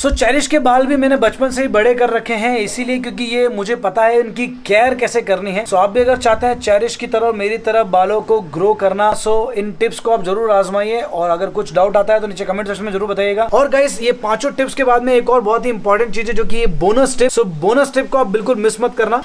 सो cherish के बाल भी मैंने बचपन से ही बड़े कर रखे हैं, इसीलिए क्योंकि ये मुझे पता है इनकी केयर कैसे करनी है। सो आप भी अगर चाहते हैं चेरिश की तरह मेरी तरह बालों को ग्रो करना, सो इन टिप्स को आप जरूर आजमाइए। और अगर कुछ डाउट आता है तो नीचे कमेंट सेक्शन में जरूर बताइएगा। और गाइस, ये पांचों टिप्स के बाद में एक और बहुत ही इंपॉर्टेंट चीज है जो कि ये bonus tip. So bonus tip को आप बिल्कुल मिस मत करना।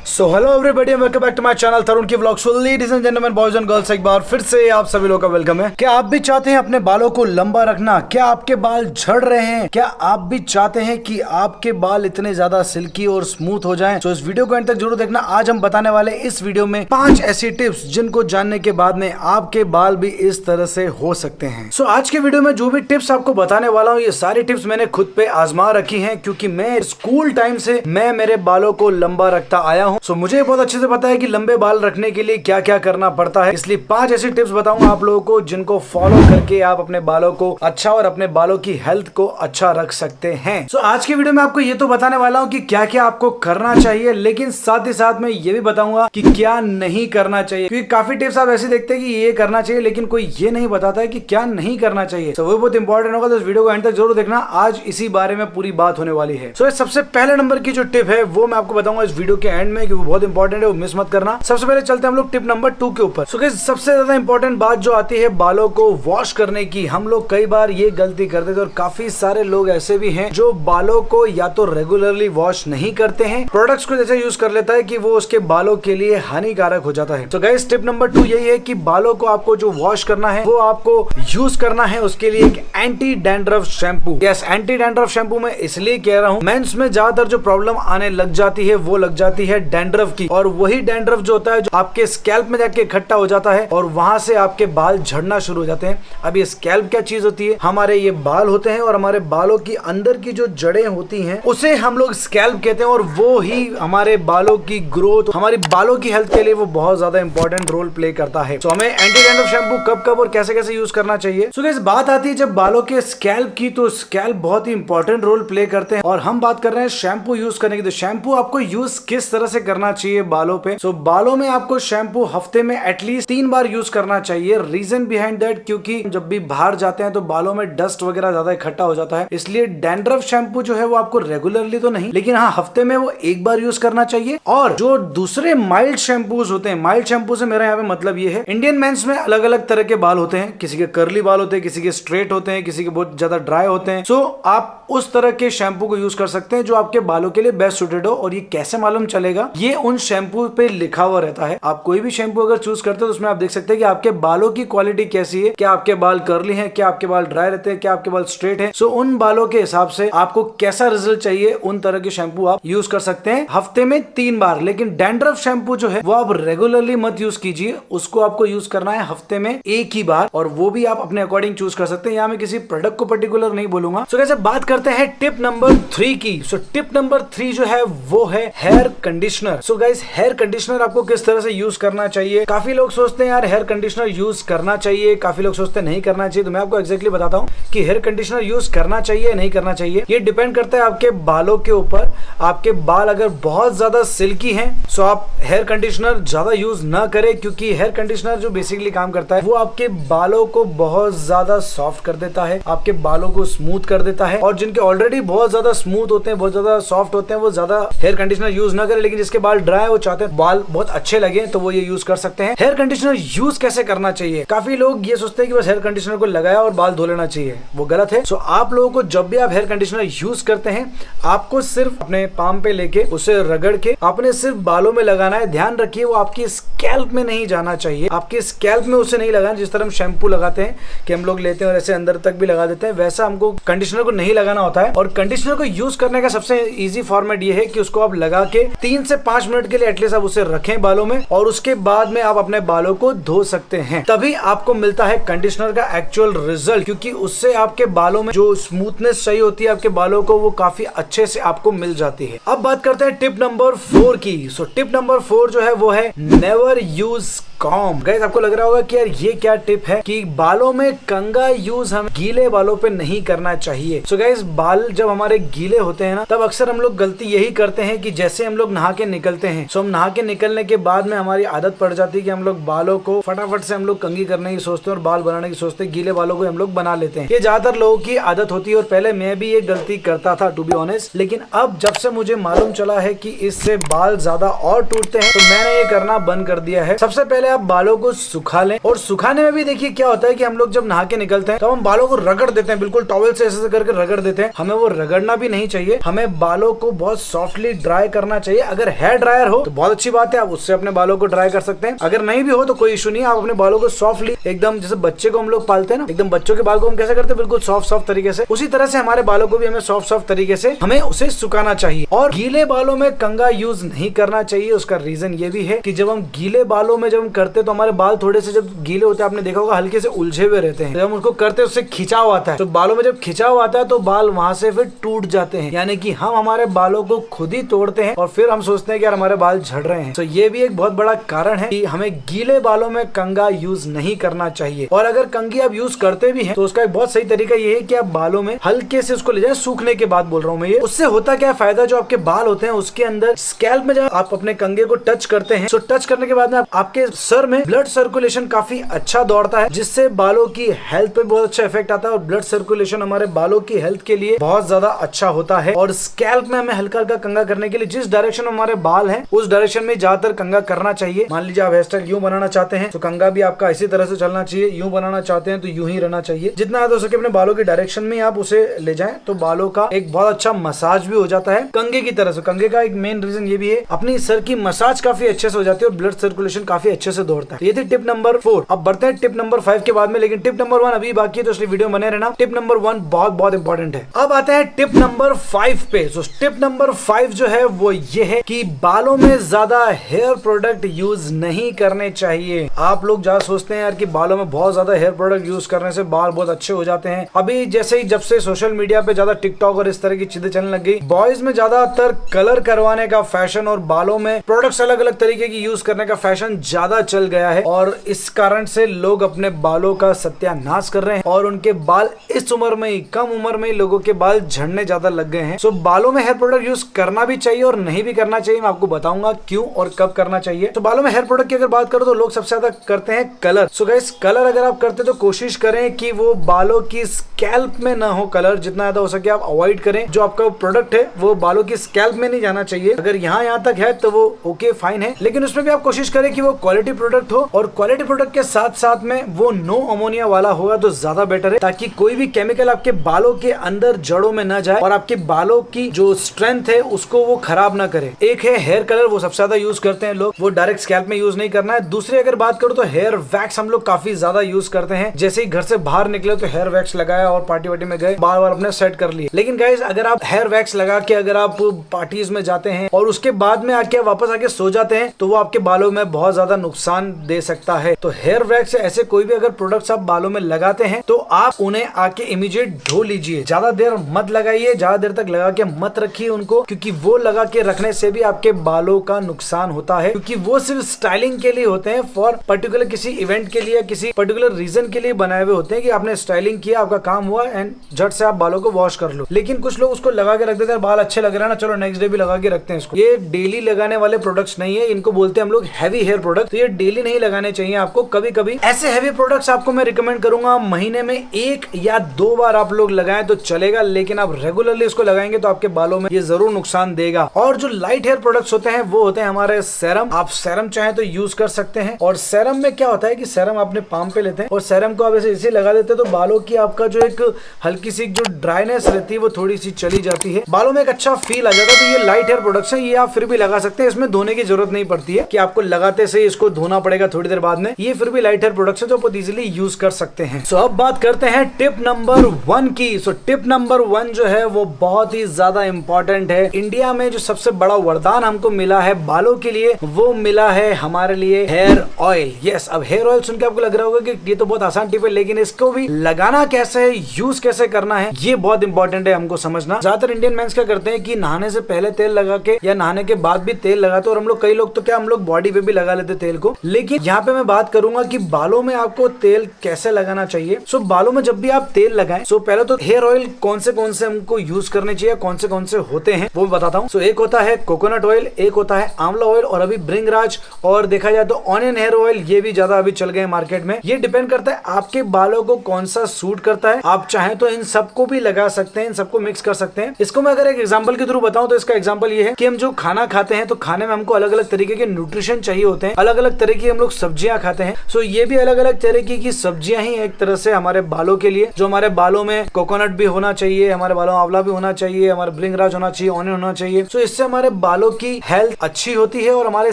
So hello everybody, welcome back to my channel Tarun की vlogs. Ladies and gentleman, boys and girls, एक बार फिर से आप सभी लोगों का वेलकम है। क्या आप भी चाहते हैं अपने बालों को लंबा रखना? क्या आपके बाल झड़ रहे हैं? क्या आप भी चाहते हैं कि आपके बाल इतने ज्यादा सिल्की और स्मूथ हो जाएं? तो इस वीडियो को एंड तक जरूर देखना। आज हम बताने वाले इस वीडियो में 5 ऐसी टिप्स जिनको जानने के बाद में आपके बाल भी इस तरह से हो सकते हैं। सो आज के वीडियो में जो भी टिप्स आपको बताने वाला हूँ, ये सारी टिप्स मैंने खुद पे आजमा रखी है, क्योंकि मैं स्कूल टाइम से मैं मेरे बालों को लंबा रखता आया हूँ। सो मुझे बहुत अच्छे से पता है कि लंबे बाल रखने के लिए क्या क्या करना पड़ता है, इसलिए 5 ऐसी टिप्स बताऊंगा आप लोगों को जिनको फॉलो करके आप अपने बालों को अच्छा और अपने बालों की हेल्थ को अच्छा रख सकते हैं। सो आज के वीडियो में आपको ये तो बताने वाला हूँ कि क्या क्या आपको करना चाहिए, लेकिन साथ ही साथ मैं ये भी बताऊंगा कि क्या नहीं करना चाहिए, क्योंकि काफी टिप्स आप ऐसे देखते हैं कि ये करना चाहिए लेकिन कोई ये नहीं बताता है कि क्या नहीं करना चाहिए। तो वो बहुत इंपॉर्टेंट होगा, तो इस वीडियो को एंड तक जरूर देखना। आज इसी बारे में पूरी बात होने वाली है। सो सबसे पहले नंबर की जो टिप है वो मैं आपको बताऊंगा इस वीडियो के एंड में, क्योंकि बहुत इंपॉर्टेंट है, वो मिस मत करना। सबसे पहले चलते हैं हम लोग टिप नंबर 2 के ऊपर। सो गाइस, सबसे ज्यादा इंपॉर्टेंट बात जो आती है बालों को वॉश करने की, हम लोग कई बार ये गलती करते थे और काफी सारे लोग ऐसे भी हैं जो बालों को या तो रेगुलरली वॉश नहीं करते हैं, प्रोडक्ट्स को जैसे यूज कर लेता है कि वो उसके बालों के लिए हानिकारक हो जाता है। तो गाइस, टिप नंबर 2 यही है कि बालों को आपको जो वॉश करना है वो आपको यूज करना है उसके लिए एक anti dandruff shampoo. Yes, anti dandruff shampoo मैं इसलिए कह रहा हूँ, मेंस में ज्यादातर जो प्रॉब्लम आने लग जाती है वो लग जाती है डैंड्रफ की, और वही डैंड्रफ जो होता है जो आपके स्कैल्प में जाके इकट्ठा हो जाता है और वहां से आपके बाल झड़ना शुरू हो जाते हैं। अब ये स्कैल्प क्या चीज होती है? हमारे ये बाल होते हैं और हमारे बालों की अंदर की जो जड़ें होती हैं उसे हम लोग स्कैल्प कहते हैं, और वो ही हमारे बालों की ग्रोथ, हमारी बालों की हेल्थ के लिए वो बहुत ज्यादा इंपॉर्टेंट रोल प्ले करता है। तो हमें एंटी डैंड्रफ शैम्पू कब कब और कैसे कैसे यूज करना चाहिए। सो गाइस, बात आती है जब बालों के स्कैल्प की, तो स्कैल्प बहुत ही इंपॉर्टेंट रोल प्ले करते हैं और हम बात कर रहे हैं शैम्पू यूज करने की। तो शैम्पू आपको यूज किस तरह से करना चाहिए बालों पे? सो बालों में आपको शैम्पू हफ्ते में एटलीस्ट 3 बार यूज करना चाहिए। रीजन बिहाइंड दैट, क्योंकि जब भी बाहर जाते हैं तो बालों में डस्ट वगैरह ज्यादा इकट्ठा हो जाता है, इसलिए डैंड्रफ शैम्पू जो है वो आपको रेगुलरली तो नहीं, लेकिन हाँ हफ्ते में वो 1 बार यूज करना चाहिए। और जो दूसरे माइल्ड शैम्पूज होते हैं, माइल्ड शैम्पू से मेरा यहाँ पे मतलब ये है, इंडियन मेंस में अलग अलग तरह के बाल होते हैं, किसी के कर्ली बाल होते हैं, किसी के स्ट्रेट होते हैं, किसी के बहुत ज्यादा ड्राई होते हैं। सो आप उस तरह के शैम्पू को यूज कर सकते हैं जो आपके बालों के लिए बेस्ट सूटेड हो। और ये कैसे मालूम चलेगा? ये उन शैम्पू पे लिखा हुआ रहता है। आप कोई भी शैम्पू अगर चूज करते हो तो उसमें आप देख सकते हैं कि आपके बालों की क्वालिटी कैसी है, क्या आपके बाल कर्ली हैं, क्या आपके बाल ड्राई रहते हैं, क्या आपके बाल स्ट्रेट हैं। सो उन बालों के हिसाब से आपको कैसा रिजल्ट चाहिए, उन तरह के शैम्पू आप यूज कर सकते हैं हफ्ते में 3 बार। लेकिन डैंड्रफ शैम्पू जो है वो आप रेगुलरली मत यूज कीजिए, उसको आपको यूज करना है हफ्ते में 1 ही बार, और वो भी आप अपने अकॉर्डिंग चूज कर सकते हैं। यहाँ मैं किसी प्रोडक्ट को पर्टिकुलर नहीं बोलूंगा। सो कैसे बात करते हैं टिप नंबर 3 की। सो टिप नंबर 3 जो है वो है hair conditioner. So guys, hair conditioner आपको किस तरह से यूज करना चाहिए? काफी लोग सोचते हैं यार हेयर कंडीशनर यूज करना चाहिए, काफी लोग सोचते हैं नहीं करना चाहिए। तो मैं आपको एग्जैक्टली बताता हूँ कि हेयर कंडीशनर यूज करना चाहिए नहीं करना चाहिए। ये डिपेंड करता है आपके बालों के ऊपर। आपके बाल अगर बहुत ज्यादा सिल्की हैं सो आप हेयर कंडीशनर ज्यादा यूज ना करें, क्योंकि हेयर कंडीशनर जो बेसिकली काम करता है वो आपके बालों को बहुत ज्यादा सॉफ्ट कर देता है, आपके बालों को स्मूथ कर देता है। और जिनके ऑलरेडी बहुत ज्यादा स्मूथ होते हैं, बहुत ज्यादा सॉफ्ट होते हैं, वो ज्यादा हेयर कंडीशनर यूज ना करें। लेकिन जिसके बाल ड्राई है, वो चाहते हैं बाल बहुत अच्छे लगे, तो वो ये यूज कर सकते हैं। हेयर कंडीशनर यूज कैसे करना चाहिए? काफी लोग ये सोचते हैं कि बस हेयर कंडीशनर को लगाया और बाल धो लेना चाहिए, वो गलत है। सो आप लोगों को जब भी आप हेयर कंडीशनर यूज करते हैं, आपको सिर्फ अपने पाम पे लेके उसे रगड़ के आपने सिर्फ बालों में लगाना है। ध्यान रखिए वो आपकी स्कैल्प में नहीं जाना चाहिए, आपके स्कैल्प में उसे नहीं लगाना। जिस तरह हम शैम्पू लगाते हैं कि हम लोग लेते हैं और ऐसे अंदर तक भी लगा देते हैं, वैसा हमको कंडीशनर को नहीं लगाना होता है। और कंडीशनर को यूज करने का सबसे इजी फॉर्मेट ये है कि उसको आप लगा के 3 से 5 मिनट के लिए एटलीस्ट आप उसे रखें बालों में, और उसके बाद में आप अपने बालों को धो सकते हैं। तभी आपको मिलता है कंडीशनर का एक्चुअल रिजल्ट, क्योंकि उससे आपके बालों में जो स्मूथनेस चाहिए होती है आपके बालों को, वो काफी अच्छे से आपको मिल जाती है। अब बात करते हैं टिप नंबर 4 की। सो टिप नंबर 4 जो है वो है नेवर यूज कॉम्ब। गाइस आपको लग रहा होगा कि यार ये क्या टिप है कि बालों में कंघा यूज हम गीले बालों पे नहीं करना चाहिए। सो गाइस बाल जब हमारे गीले होते हैं ना, तब अक्सर हम लोग गलती यही करते हैं कि जैसे हम लोग नहा के निकलते हैं, सो हम नहा के निकलने के बाद में हमारी आदत पड़ जाती है कि हम लोग बालों को फटाफट से हम लोग कंघी करने की सोचते हैं और बाल बनाने की सोचते हैं, गीले बालों को हम लोग बना लेते हैं। ये ज्यादातर लोगों की आदत होती है और पहले मैं भी ये गलती करता था टू बी ऑनेस्ट, लेकिन अब जब से मुझे मालूम चला है कि इससे बाल ज्यादा और टूटते हैं, तो मैंने ये करना बंद कर दिया है। सबसे पहले आप बालों को सुखा लें, और सुखाने में भी देखिए क्या होता है कि हम लोग जब नहा के निकलते हैं तो हम बालों को रगड़ देते हैं, बिल्कुल टॉवल से ऐसे करके रगड़ देते हैं। हमें वो रगड़ना भी नहीं चाहिए, हमें बालों को बहुत सॉफ्टली ड्राई करना चाहिए। अगर हेयर ड्रायर हो तो बहुत अच्छी बात है, आप उससे अपने बालों को ड्राई कर सकते हैं। अगर नहीं भी हो तो कोई इशू नहीं, आप अपने बालों को सॉफ्टली एकदम जैसे बच्चे को हम लोग पालते हैं ना, एकदम बच्चों के बाल को हम कैसे करते हैं बिल्कुल सॉफ्ट तरीके से, उसी तरह से हमारे बालों को भी हमें सॉफ्ट तरीके से हमें उसे सुखाना चाहिए। और गीले बालों में कंघा यूज नहीं करना चाहिए। उसका रीजन ये भी है कि जब हम गीले बालों में जब हम करते तो हमारे बाल थोड़े से जब गीले होते हैं, आपने देखा होगा हल्के से उलझे हुए रहते हैं। जब हम उसको करते हैं उससे खिंचाव आता है, तो बालों में जब खिंचाव आता है तो बाल वहां से फिर टूट जाते हैं, यानी कि हम हमारे बालों को खुद ही तोड़ते हैं और फिर हम सोचते हैं कि यार हमारे बाल झड़ रहे हैं। तो ये भी एक बहुत बड़ा कारण है कि हमें गीले बालों में कंघा यूज नहीं करना चाहिए। और अगर कंघी आप यूज करते भी हैं तो उसका एक बहुत सही तरीका ये है कि आप बालों में हल्के से उसको ले जाए, सूखने के बाद बोल रहा हूँ मैं ये। उससे होता क्या फायदा, जो आपके बाल होते हैं उसके अंदर स्कैल्प में जब आप अपने कंघे को टच करते हैं, तो टच करने के बाद में आपके सर में ब्लड सर्कुलेशन काफी अच्छा दौड़ता है, जिससे बालों की हेल्थ पे बहुत अच्छा इफेक्ट आता है। और ब्लड सर्कुलेशन हमारे बालों की हेल्थ के लिए बहुत ज्यादा अच्छा होता है। और स्कैल्प में हमें हल्का हल्का कंघा करने के लिए जिस डायरेक्शन में हमारे बाल हैं उस डायरेक्शन में ज्यादातर कंघा करना चाहिए। मान लीजिए आप हेयर स्टाइल यूं बनाना चाहते हैं तो कंघा भी आपका इसी तरह से चलना चाहिए, यूं बनाना चाहते हैं तो यूं ही रहना चाहिए। जितना ज्यादा हो सके अपने बालों की डायरेक्शन में आप उसे ले जाएं तो बालों का एक बहुत अच्छा मसाज भी हो जाता है कंघे की तरह से। कंघे का एक मेन रीजन ये भी है, अपनी सर की मसाज काफी अच्छे से हो जाती है और ब्लड सर्कुलेशन काफी अच्छे से दौड़ता है। ये थी टिप नंबर 4। अब बढ़ते हैं टिप नंबर 5 के बाद में, लेकिन टिप नंबर 1 अभी बाकी है तो इसलिए वीडियो बने रहना। टिप नंबर 1 बहुत बहुत इंपॉर्टेंट है। अब आते हैं टिप नंबर 5 पे। तो टिप नंबर 5 जो है वो ये है कि बालों में ज्यादा हेयर प्रोडक्ट यूज नहीं करने चाहिए। आप लोग ज्यादा सोचते हैं यार कि बालों में बहुत ज्यादा हेयर प्रोडक्ट यूज करने से बाल बहुत अच्छे हो जाते हैं। अभी जैसे ही जब से सोशल मीडिया पे ज्यादा टिकटॉक और इस तरह की चीजें चलने लग गई, बॉयज में ज्यादातर कलर करवाने का फैशन और बालों में प्रोडक्ट्स अलग अलग तरीके की यूज करने का फैशन ज्यादा चल गया है, और इस कारण से लोग अपने बालों का सत्यानाश कर रहे हैं और उनके बाल इस उम्र में ही, कम उम्र में ही लोगों के बाल झड़ने ज्यादा लग गए हैं। सो बालों में हेयर प्रोडक्ट यूज करना भी चाहिए और नहीं भी करना चाहिए। मैं आपको बताऊंगा क्यों और कब करना चाहिए। तो बालों में हेयर प्रोडक्ट की अगर बात करो तो लोग सबसे ज्यादा करते हैं कलर। सो गाइस कलर अगर आप करते तो कोशिश करें कि वो बालों की स्कैल्प में ना हो कलर, जितना ज्यादा हो सके आप अवॉइड करें। जो आपका प्रोडक्ट है वो बालों की स्कैल्प में नहीं जाना चाहिए। अगर यहाँ तक है तो वो ओके फाइन है, लेकिन उसमें भी आप कोशिश करें कि वो क्वालिटी प्रोडक्ट हो, और क्वालिटी प्रोडक्ट के साथ साथ में वो नो अमोनिया वाला होगा तो ज्यादा बेटर है, ताकि कोई भी केमिकल आपके बालों के अंदर जड़ों में ना जाए और आपके बालों की जो स्ट्रेंथ है उसको वो खराब ना करे। एक है हेयर कलर, वो सबसे ज्यादा यूज करते हैं लोग, वो डायरेक्ट स्कैल्प में यूज नहीं करना है। दूसरी अगर बात करूं तो हेयर वैक्स हम लोग काफी ज्यादा यूज करते हैं। जैसे ही घर से बाहर निकले तो हेयर वैक्स लगाया और पार्टी वार्टी में गए, बाल बाल अपने सेट कर लिए। लेकिन गाइस अगर आप हेयर वैक्स लगा के अगर आप पार्टीज में जाते हैं और उसके बाद में आके वापस आके सो जाते हैं तो वो आपके बालों में बहुत ज्यादा नुकसान दे सकता है। तो हेयर वैक्स ऐसे कोई भी अगर प्रोडक्ट्स आप बालों में लगाते हैं तो आप उन्हें आके इमीडिएट धो लीजिए। ज्यादा देर मत लगाइए, ज्यादा देर तक लगा के मत रखिए उनको, क्योंकि वो लगा के रखने से भी आपके बालों का नुकसान होता है, क्योंकि वो सिर्फ स्टाइलिंग के लिए होते हैं, फॉर पर्टिकुलर किसी इवेंट के लिए, किसी पर्टिकुलर रीजन के लिए बनाए हुए होते हैं कि आपने स्टाइलिंग किया, आपका काम हुआ एंड झट से आप बालों को वॉश कर लो। लेकिन कुछ लोग उसको लगा के रख देते हैं, बाल अच्छे लग रहे हैं ना, चलो नेक्स्ट डे भी लगा के रखते हैं इसको। ये डेली लगाने वाले प्रोडक्ट्स नहीं है, इनको बोलते हैं हम लोग हैवी हेयर प्रोडक्ट। तो ये डेली नहीं लगाने चाहिए आपको, कभी कभी ऐसे हैवी प्रोडक्ट्स आपको मैं रिकमेंड करूंगा महीने में 1 या 2 बार आप लोग लगाएं तो चलेगा, लेकिन आप रेगुलरली इसको लगाएंगे तो आपके बालों में ये जरूर नुकसान देगा। और जो लाइट हेयर प्रोडक्ट्स होते हैं वो होते हैं हमारे सेरम। आप सेरम चाहें तो यूज कर सकते हैं। और सेरम में क्या होता है कि सेरम अपने पाम पे लेते हैं और सेरम को आप ऐसे लगा देते हैं तो बालों की आपका जो एक हल्की सी जो ड्राइनेस रहती है वो थोड़ी सी चली जाती है, बालों में एक अच्छा फील आ जाता है। तो ये लाइट हेयर प्रोडक्ट्स है, ये आप फिर भी लगा सकते हैं। इसमें धोने की जरूरत नहीं पड़ती है कि आपको लगाते से इसको धोना पड़ेगा थोड़ी देर बाद में। ये फिर भी लाइट हेयर प्रोडक्ट्स है जो आप इजीली यूज कर सकते हैं। सो अब बात करते हैं टिप नंबर 1 की। सो टिप नंबर 1 जो है वो बहुत ही ज्यादा इंपॉर्टेंट है। इंडिया में जो सबसे बड़ा वरदान हमको मिला है बालों के लिए वो मिला है हमारे लिए हेयर ऑयल। यस, अब हेयर ऑयल सुन के आपको लग रहा होगा कि ये तो बहुत आसान टिप है, लेकिन इसको भी लगाना कैसे है, यूज कैसे करना है, ये बहुत इंपॉर्टेंट है हमको समझना। ज्यादातर इंडियन मेंस क्या करते हैं कि नहाने से पहले तेल लगा के या नहाने के बाद भी तेल लगाते हैं, और हम लोग कई लोग तो क्या हम लोग बॉडी पे भी लगा लेते तेल को। को। लेकिन यहाँ पे मैं बात करूंगा कि बालों में आपको तेल कैसे लगाना चाहिए। सो बालों में जब भी आप तेल लगाएं, सो पहले तो हेयर ऑयल कौन से हमको यूज करने चाहिए, कौन से होते हैं वो बताता हूँ। सो एक होता है कोकोनट ऑयल, एक होता है आंवला ऑयल, और अभी भृंगराज, और देखा जाए तो ऑनियन हेयर ऑयल, ये भी ज्यादा अभी चल गए मार्केट में। ये डिपेंड करता है आपके बालों को कौन सा सूट करता है। आप चाहें तो इन सबको भी लगा सकते हैं, इन सबको मिक्स कर सकते हैं। इसको मैं अगर एक एग्जांपल के थ्रू बताऊं तो इसका एग्जांपल ये है कि हम जो खाना खाते हैं तो खाने में हमको अलग अलग तरीके के न्यूट्रिशन चाहिए होते हैं, अलग अलग तरह की हम लोग सब्जियां खाते हैं। सो ये भी अलग अलग तरीके की सब्जियां ही एक तरह से हमारे बालों के लिए, जो हमारे बालों में कोकोनट भी होना चाहिए, हमारे बालों में आंवला भी होना चाहिए, हमारे भृंगराज होना चाहिए, ऑनियन होना चाहिए। सो इससे हमारे बालों की हेल्थ अच्छी होती है और हमारे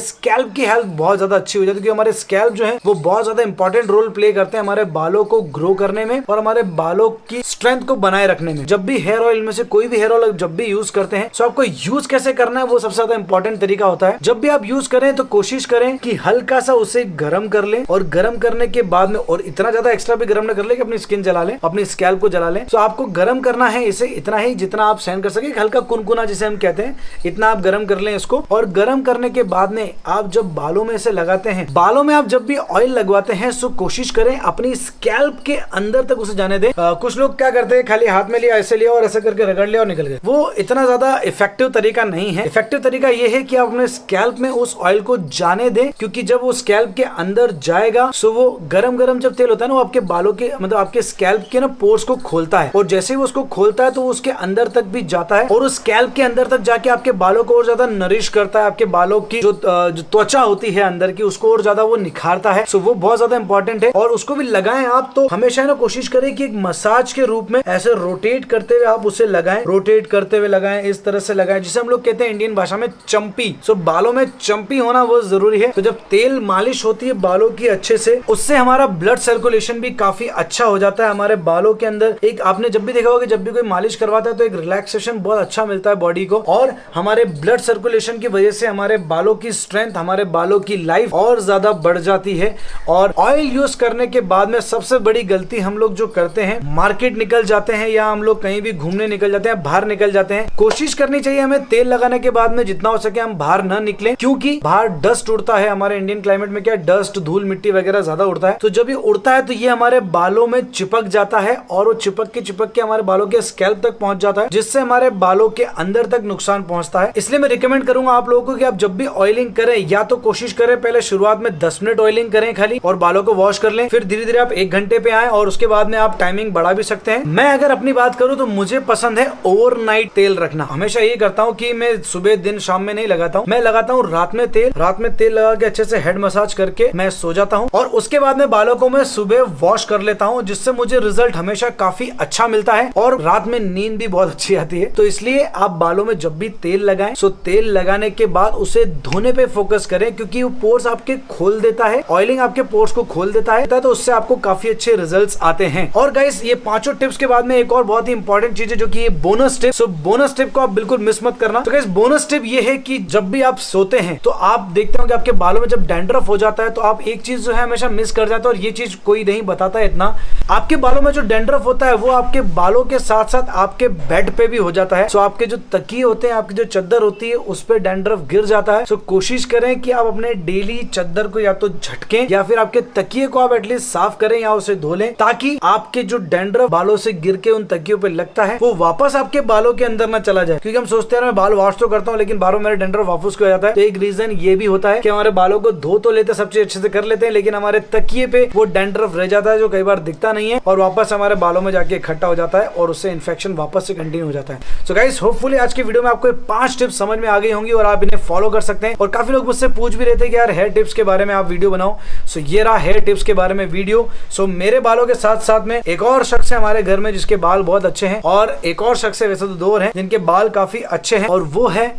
स्कैल्प की हेल्थ बहुत ज्यादा अच्छी हो जाती है, क्योंकि हमारे स्कैल्प जो है वो बहुत ज्यादा इंपॉर्टेंट रोल प्ले करते हैं हमारे बालों को ग्रो करने में और हमारे बालों की स्ट्रेंथ को बनाए रखने में। जब भी हेयर ऑयल में से कोई भी हेयर ऑयल जब भी यूज करते हैं, तो आपको यूज कैसे करना है वो सबसे ज्यादा इंपॉर्टेंट तरीका होता है। जब भी आप यूज करें तो कोशिश करें कि हल्का सा उसे गर्म कर लें, और गर्म करने के बाद में, और इतना ज्यादा एक्स्ट्रा भी गर्म न कर ले कि अपनी स्किन जला लें, अपनी स्कैल्प को जला लें। तो आपको गर्म करना है इसे इतना ही जितना आप सहन कर सके, हल्का कुनकुना जिसे हम कहते हैं, इतना आप गर्म कर लें इसको। और गर्म करने के बाद में आप जब बालों में इसे लगाते हैं, बालों में आप जब भी ऑयल लगवाते हैं तो कोशिश करें अपनी स्कैल्प के अंदर तक उसे जाने दें। कुछ लोग क्या करते हैं, खाली हाथ में लिया, ऐसे लिया और ऐसे करके रगड़ लिया और निकल गए। वो इतना ज्यादा इफेक्टिव तरीका नहीं है। इफेक्टिव तरीका ये है कि आप अपने स्कैल्प में उस ऑयल को जाने दें, क्योंकि जब वो स्कैल्प के अंदर जाएगा सो वो गरम गरम जब तेल होता है ना, वो आपके बालों के मतलब आपके स्कैल्प के ना पोर्स को खोलता है, और जैसे ही वो उसको खोलता है तो वो उसके अंदर तक भी जाता है, और उस स्कैल्प के अंदर तक जाके आपके बालों को और ज्यादा नरिश करता है। आपके बालों की जो त्वचा होती है अंदर की, उसको और ज्यादा वो निखारता है। सो वो बहुत ज्यादा इंपॉर्टेंट है। और उसको भी लगाएं आप तो हमेशा ना कोशिश करें कि एक मसाज के रूप में ऐसे रोटेट करते हुए आप उसे लगाएं, रोटेट करते हुए लगाएं, इस तरह से लगाएं, जिसे हम लोग कहते हैं इंडियन भाषा में चंपी। सो बालों में चंपी होना वो जरूरी है। तो जब तेल मालिश होती है बालों की अच्छे से, उससे हमारा ब्लड सर्कुलेशन भी काफी अच्छा हो जाता है हमारे बालों के अंदर। एक आपने जब भी देखा होगा कि जब भी कोई मालिश करवाता है तो एक रिलैक्सेशन बहुत अच्छा मिलता है बॉडी को, और हमारे ब्लड सर्कुलेशन की वजह से हमारे बालों की स्ट्रेंथ, हमारे बालों की लाइफ और ज्यादा बढ़ जाती है। और ऑयल यूज करने के बाद में सबसे बड़ी गलती हम लोग जो करते हैं, मार्केट निकल जाते हैं या हम लोग कहीं भी घूमने निकल जाते हैं, बाहर निकल जाते हैं, कोशिश करनी चाहिए हमें तेल लगाने के बाद में जितना हो सके हम बाहर न निकलें, क्योंकि बाहर डस्ट उड़ता है। हमारे इंडियन क्लाइमेट में क्या डस्ट, धूल, मिट्टी वगैरह ज्यादा उड़ता है। तो जब ये उड़ता है तो ये हमारे बालों में चिपक जाता है, और वो चिपक के हमारे बालों के स्कैल्प तक पहुंच जाता है, जिससे हमारे बालों के अंदर तक नुकसान पहुंचता है। इसलिए मैं रिकमेंड करूंगा आप लोगों को कि आप जब भी ऑयलिंग करें, या तो कोशिश करें पहले शुरुआत में 10 मिनट ऑयलिंग करें खाली, और बालों को वॉश कर लें, फिर धीरे धीरे आप 1 घंटे पे आए, और उसके बाद में आप टाइमिंग बढ़ा भी सकते हैं। मैं अगर अपनी बात करूं तो मुझे पसंद है ओवरनाइट तेल रखना। हमेशा ये करता हूं कि मैं सुबह दिन शाम में नहीं लगाता हूं, मैं लगाता हूं रात में तेल लगा के अच्छे से हेड मसाज करके मैं सो जाता हूं, और उसके बाद में बालों को मैं सुबह वॉश कर लेता हूं, जिससे मुझे रिजल्ट हमेशा काफी अच्छा मिलता है, और रात में नींद भी बहुत अच्छी आती है। तो इसलिए आप बालों में जब भी तेल लगाएं, सो तेल लगाने के बाद उसे धोने पे फोकस करें, क्योंकि वो पोर्स आपके खोल देता है, ऑयलिंग आपके पोर्स को खोल देता है, तो उससे आपको काफी अच्छे रिजल्ट्स आते हैं। और गाइस, ये 5 टिप्स के बाद में एक और बहुत ही इंपॉर्टेंट चीज है, जो कि ये bonus tip. So bonus tip को आप बिल्कुल मिस मत करना। तो गाइस, बोनस टिप ये है कि जब भी आप सोते हैं तो आप देखते हो कि आपके बालों में जब डैंड्रफ हो जाता है, तो आप एक चीज जो है हमेशा मिस कर जाते हो, और ये चीज कोई नहीं बताता है इतना। आपके बालों में जो डैंड्रफ होता है वो आपके बालों के साथ साथ आपके बेड पे भी हो जाता है। सो आपके जो तकिए होते हैं, आपकी जो चादर होती है, उस पे डैंड्रफ गिर जाता है। सो कोशिश करें कि आप अपने डेली चादर को या तो झटकें, या फिर आपके तकिए को आप एटलीस्ट साफ करें या उसे धो लें, ताकि आपके जो डैंड्रफ बालों से गिर के उन तकियों पे लगता है वो वापस आपके बालों के अंदर ना चला जाए। क्योंकि हम सोचते हैं मैं बाल वॉश तो करता हूँ, लेकिन बालों मेरे डैंड्रफ वापस हो जाता है। तो एक रीजन ये भी होता है कि हमारे बालों को धो तो लेते, सब चीज अच्छे से कर लेते हैं, लेकिन हमारे तकिए पे वो डैंड्रफ रह जाता है, जो कई बार दिखता नहीं है, और वापस हमारे बालों में जाके इकट्ठा हो जाता है, और उससे इन्फेक्शन वापस से कंटिन्यू हो जाता है। सो गाइस, होपफुली आज के वीडियो में आपको 5 टिप्स समझ में आ गई होंगी, और आप इन्हें फॉलो कर सकते हैं। और काफी लोग मुझसे पूछ भी रहे थे कि यार हेयर टिप्स के बारे में आप वीडियो बनाओ। सो ये रहा हेयर टिप्स के बारे में वीडियो। सो मेरे बालों के साथ साथ में एक और शख्स है हमारे घर में जिसके बाल बहुत अच्छे हैं, और एक और शख्स है, वैसे तो 2 हैं, जिनके बाल काफी अच्छे हैं, और वो है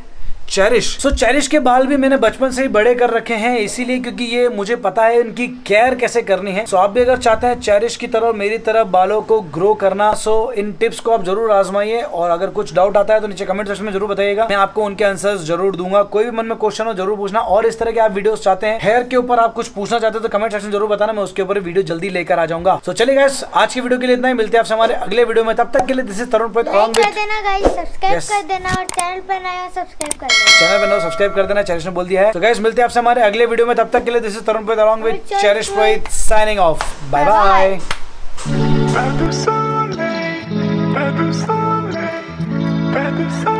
चेरिश। सो चेरिश के बाल भी मैंने बचपन से ही बड़े कर रखे हैं, इसीलिए क्योंकि ये मुझे पता है इनकी केयर कैसे करनी है। सो आप भी अगर चाहते हैं चेरिश की तरह मेरी तरह बालों को ग्रो करना, सो इन टिप्स को आप जरूर आजमाइए। और अगर कुछ डाउट आता है तो नीचे कमेंट सेक्शन में जरूर बताइएगा, मैं आपको उनके आंसर्स जरूर दूंगा। कोई भी मन में क्वेश्चन हो जरूर पूछना, और इस तरह के आप वीडियोस चाहते हैं हेयर के ऊपर आप कुछ पूछना चाहते हैं तो कमेंट सेक्शन जरूर बताना, मैं उसके ऊपर वीडियो जल्दी लेकर आ जाऊंगा। सो चलिए गाइस, आज की वीडियो के लिए इतना ही, मिलते हैं आपसे हमारे अगले वीडियो में। तब तक के लिए this is Tarun Purohit, subscribe कर देना गाइस, सब्सक्राइब कर देना, और चैनल पर नया सब्सक्राइब कर चैनल पे नो सब्सक्राइब कर देना, चेरिश ने बोल दिया है। तो गाइस मिलते हैं आपसे हमारे अगले वीडियो में, तब तक के लिए this is Tarun Purohit along with Cherish Purohit signing off. Bye bye. Pas de soleil, pas de soleil, pas de soleil.